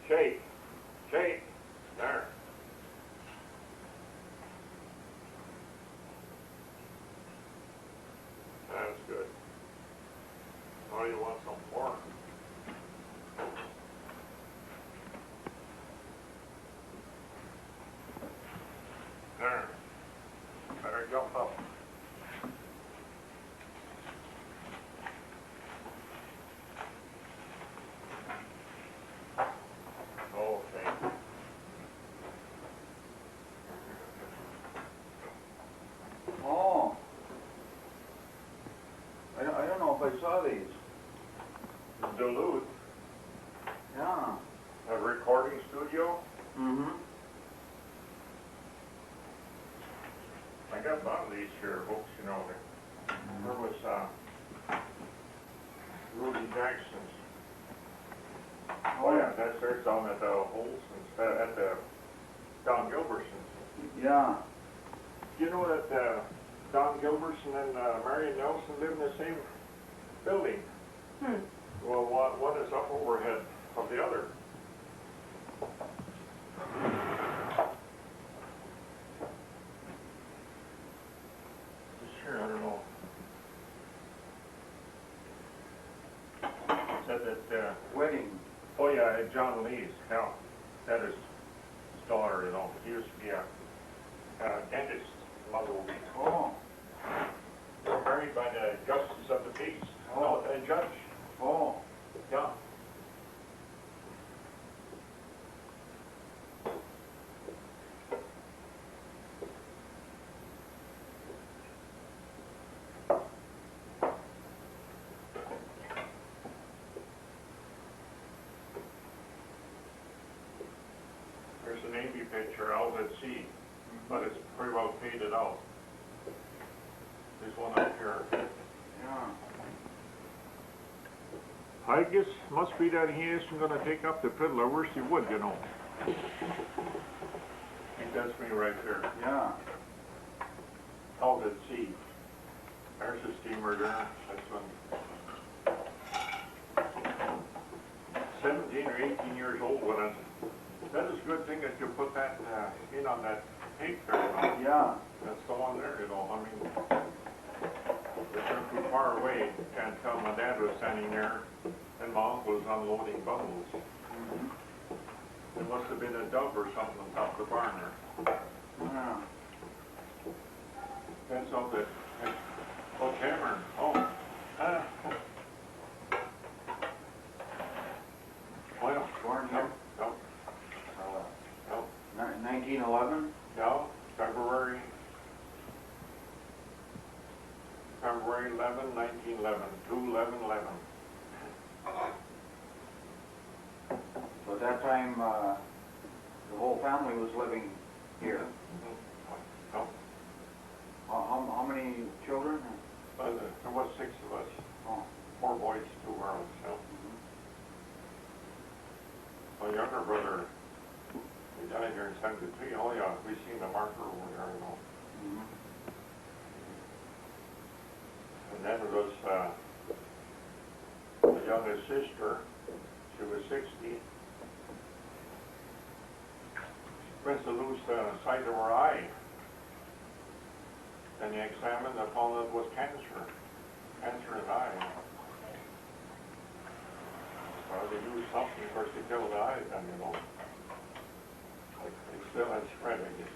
Shake. Shake. There. That's good. Now you want some more? There. Better jump up. Okay. Oh. I don't know if I saw these. Duluth, Yeah. a recording studio. Mm-hmm. I got a lot of these here books, you know. There was Rudy Jackson's. Oh yeah, that's there down at the Olson's, at the Don Gilbertson's. Yeah. You know that Don Gilbertson and Marion Nelson live in the same building? Hmm. Well, one is up overhead of the other. Sure, I don't know. Said that, Wedding. oh yeah, John Lee's, yeah, that is his daughter, you know. He used to be a dentist, mother will be. Oh. They were married by the justice of the peace. Oh. No, a judge. Oh. Yeah. There's a Navy picture out at sea, but it's pretty well faded out. There's one up here. Yeah. I guess must be that he isn't going to take up the fiddler. Wish he would, you know. I think that's me right there. Yeah. Out at sea. There's a steamer there. That's one. 17 or 18 years old when it. That is a good thing that you put that in on that tape there, you know. Yeah. That's the one there, you know. I mean, if you're too far away, you can't tell. My dad was standing there, and my uncle was unloading bundles. Mm-hmm. There must have been a dove or something on top of the barn there. Yeah. That's all that. Oh, Cameron. Oh. Well, Born here. no, no, 1911. no. February 11, 1911. 2/11/11. So at that time, the whole family was living here. No. How many children? There was 6 of us. Oh. 4 boys, 2 girls. So. My younger brother, he died here in 73. Oh yeah, we seen the marker over there, you know. Mm-hmm. And then it was the youngest sister. She was 60. Went to lose the sight of her eye. And they examined and found it was cancer. Cancer in the eye. Well, they used something, of course, to kill the eye then, you know. Like, it still had spread, I guess.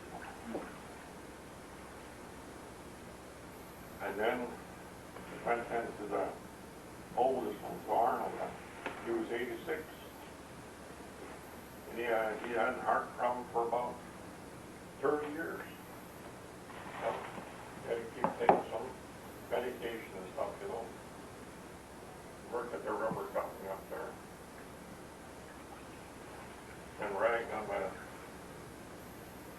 And then went into the oldest one, to Arnold. He was 86. And he had a heart problem for about 30 years. So, he had to keep taking some medication and stuff, you know. Worked at the rubber company up there. And right on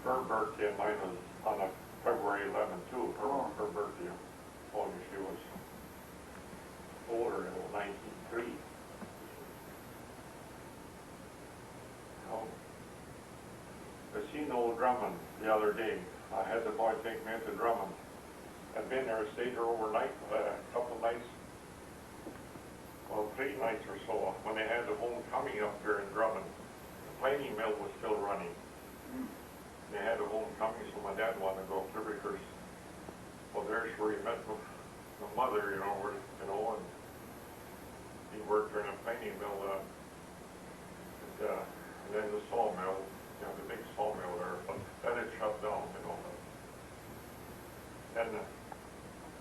her birthday, mine was on a February 11th too. Her birthday. Oh, she was older, 1903. Oh. I seen old Drummond the other day. I had the boy take me into Drummond. I'd been there, stayed there overnight, a couple of nights. Well, 3 nights or so when they had the homecoming up there in Drummond. planing mill was still running. They had a homecoming, so my dad wanted to go up there because, well, there's where he met my mother, you know, where, you know, and he worked in a planing mill, and then the sawmill, you know, the big sawmill there, but then it shut down, you know. And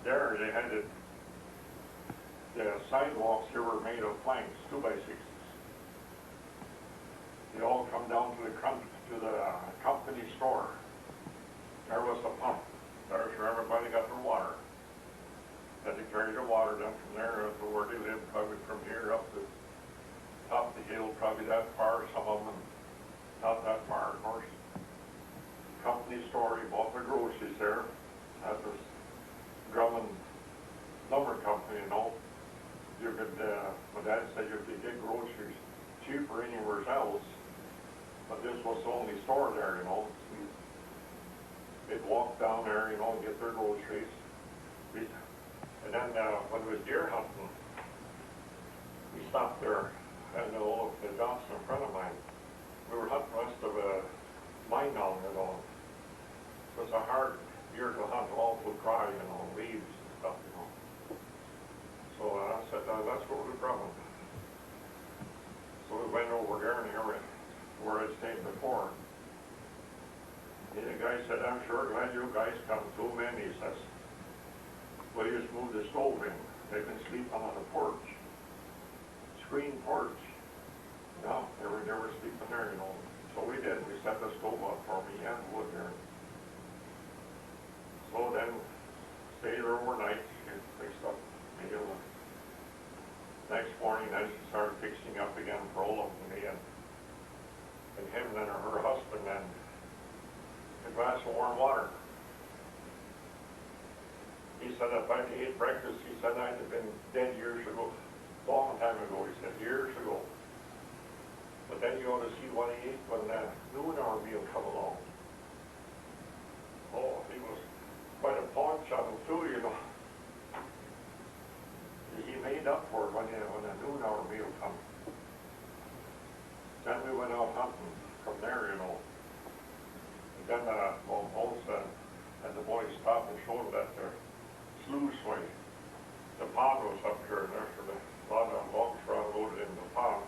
there they had it, the sidewalks here were made of planks, 2x6s. They all come down to the company store. There was the pump. There's where everybody got their water. Had to carry the water down from there to where they lived, probably from here up to top of the hill, probably that far, some of them not that far, of course. Company store, you bought the groceries there. That was Drummond Lumber Company, you know. You could, my dad said you could get groceries cheaper anywhere else, but this was the only store there, you know. They'd walk down there, you know, and get their groceries. And then when it was deer hunting, we stopped there at the old Johnson in front of mine. We were hunting west of a mine down, you know. It was a hard year to hunt, all would cry, you know, leaves and stuff, you know. So I said, let's go to Drummond. So we went over there and here where I stayed before. And the guy said, I'm sure glad you guys come, 2 men, he says. Well, you just moved the stove in. They can sleep on the porch. Screen porch. No, they were sleeping there, you know. So we did. We set the stove up for me and wood there. So then, stayed there overnight, fixed up meal. Next morning, I started fixing up again for all of them, me and him and her husband, and a glass of warm water. He said if I'd ate breakfast, he said I'd have been dead years ago, long time ago, he said, years ago. But then you ought to see what he ate when that noon hour meal come along. Oh, he was quite a paunch on him too, you know. He made up for it when the noon hour meal come. Then we went out hunting from there, you know. And then and the boys stopped and showed that their sluice way. The pond was up here, and there's a lot of logs were unloaded in the pond.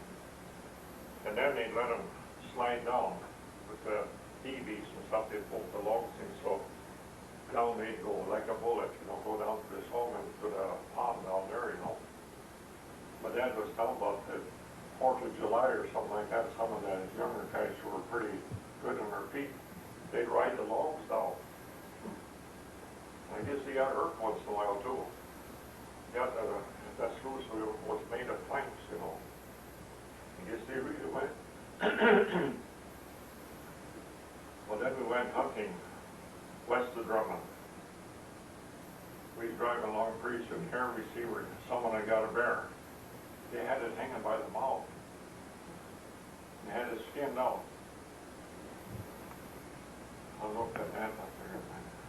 And then they let them slide down with the DBs and stuff. They pulled the logs in, so down they'd go like a bullet, you know, go down to this home and to the pond down there, you know. My dad was telling about the 4th of July or something like that. Some of the younger guys who were pretty good on their feet, they'd ride the logs down. I guess he got hurt once in a while too. Got that sluice was made of planks, you know. I guess they really went. Well, then we went hunting west of Drummond. We drive along pretty soon. Here we see where someone had got a bear. They had it hanging by the mouth. They had it skinned out. I looked at that up there, and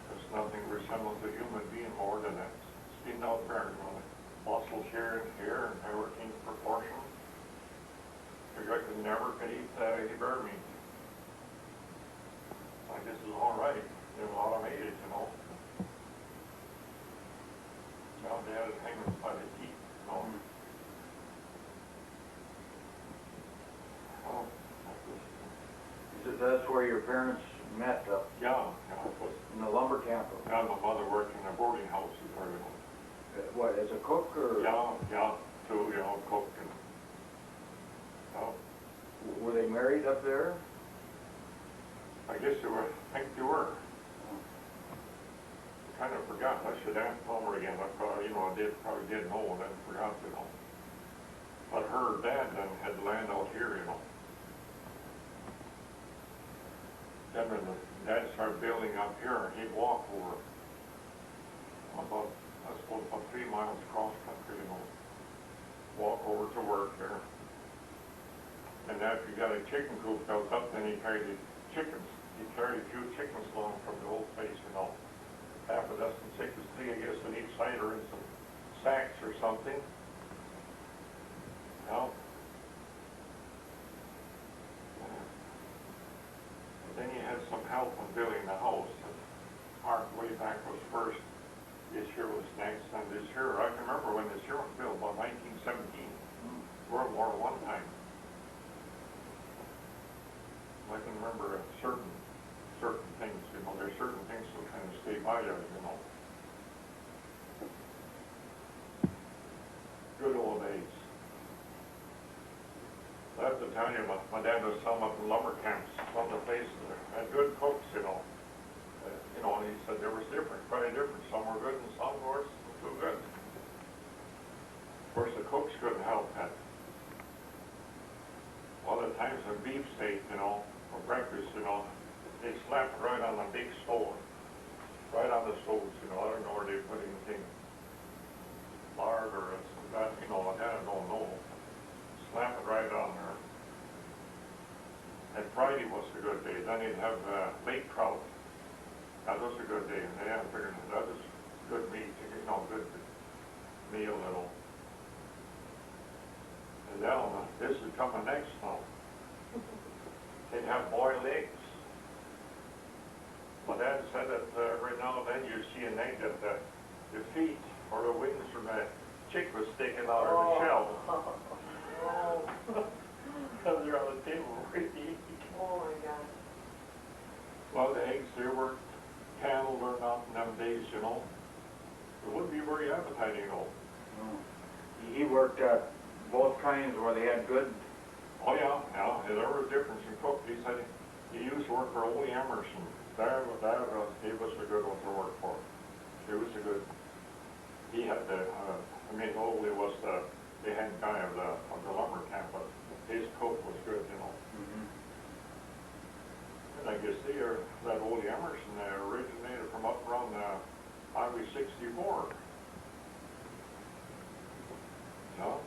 there's nothing resembles a human being more than that skinned out bear. You know, the muscles here and here and everything proportion. I could never eat any bear meat. I guess it's all right. There's a lot of ate it, you know. Now they had it hanging by the teeth, you know. Oh, You said that's where your parents met up? yeah, it was. In the lumber camp? Yeah, my mother worked in a boarding house, you know. What, as a cook or? Yeah, too, you know, cooked and, Were they married up there? I guess they were, I think they were. I kind of forgot. I should ask Palmer again. I probably, you know, I probably did know and then forgot, you know. But her dad then had land out here, you know. Then when the dad started building up here, he'd walk over about, I suppose, about 3 miles across country, you know. Walk over to work there. And after he got a chicken coop built up, then he carried the chickens. He carried a few chickens along from the old place, you know. Half a dozen chickens, 3, I guess, on each side, or in some sacks or something. You know? some help in building the house. Our way back was first, this year was next, and this year, I can remember when this year was built, about 1917, World War I time. I can remember certain things, you know, there's certain things that kind of stay by you, you know. Good old days. I have to tell you, my dad was some up in lumber camps, some of the places that had good cooks, you know. You know, and he said there was quite different. Some were good and some were too good. Of course, the cooks couldn't help that. A lot of times a beef steak, you know, for breakfast, you know, they slapped right on the big stove. Right on the stoves, you know. I don't know where they put anything, lard or that, you know, that I don't know. Slap it right on there. And Friday was a good day. Then you'd have lake trout. That was a good day. And I figured that was good meat, you know, good meal, you know. And then this is coming next now. They'd have boiled eggs. My dad said that every now and then you see an egg that the feet or the wings from that chick was sticking out of the shell. Oh. Because they're on the table ready. Oh my God. Well, the eggs, they were canned or not in them days, you know. It wouldn't be very appetizing, though. He worked at both kinds where they had good. Oh, yeah. There was a difference in cook. He said he used to work for Ole Emerson. He was a good one to work for. He was a good. He had the. Ole was the head guy of the lumber camp, but his cook was good, you know. Mm-hmm. And I guess that Ole Emerson originated from up around Highway 64. So,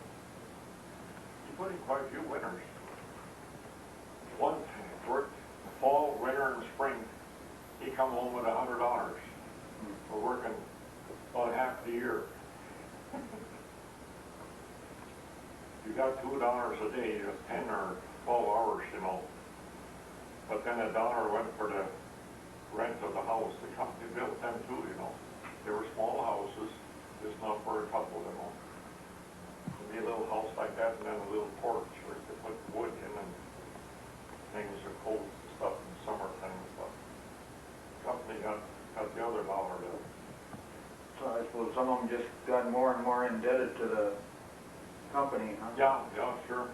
he put in quite a few winners. One worked fall, winter, and spring. He come home with $100 for working about half the year. You got $2 a day, 10 or 12 hours, you know. But then $1 went for the rent of the house. The company built them too, you know. They were small houses, just not for a couple, you know. There'd be a little house like that and then a little porch where you could put wood in and things are cold and stuff in the summertime and stuff. The company got the other $1 to. So I suppose some of them just got more and more indebted to the company, huh? Yeah, sure.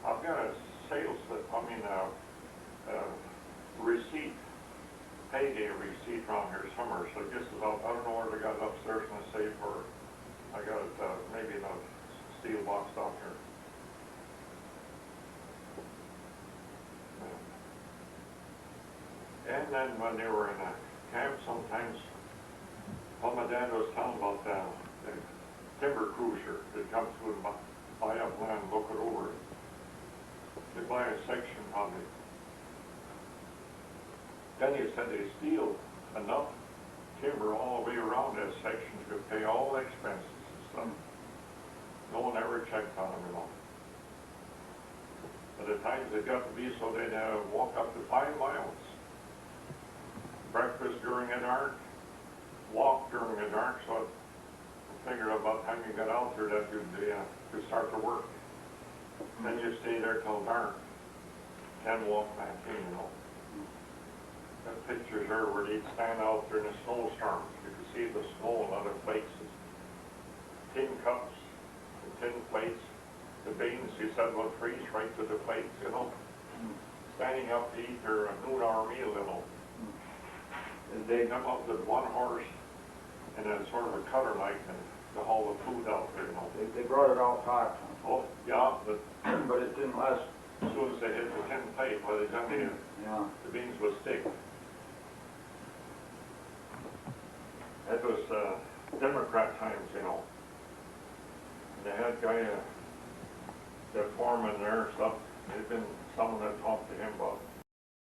I've got a sales slip, receipt, payday receipt around here somewhere, so just about, I don't know where they got it upstairs in the safe, or I got it maybe in a steel box down here. And then when they were in a camp sometimes, well, my dad was telling about the timber cruiser that comes through and buy up land, look it over. They buy a section probably. Then he said they steal enough timber all the way around that section to pay all the expenses and stuff. No one ever checked on them, you know. By the times it got to be so they'd walk up to 5 miles. Breakfast during the dark, walk during the dark, so I figured about the time you got out there that you'd start to work. Then you stay there till dark, then walk back in, you know. Got pictures there where they'd stand out there in the snowstorms. You could see the snow in other places. Tin cups and tin plates. The beans, he said, will freeze right to the plates, you know. Standing up to eat their noon-hour meal, you know. They come up with one horse and then sort of a cutter knife and to haul the food out there, you know. They brought it out hot. Oh, yeah, but But it didn't last. as soon as they hit the tin plate, by the time the beans was thick. That was Democrat times, you know. They had guy, the foreman there and stuff, there'd been someone that talked to him about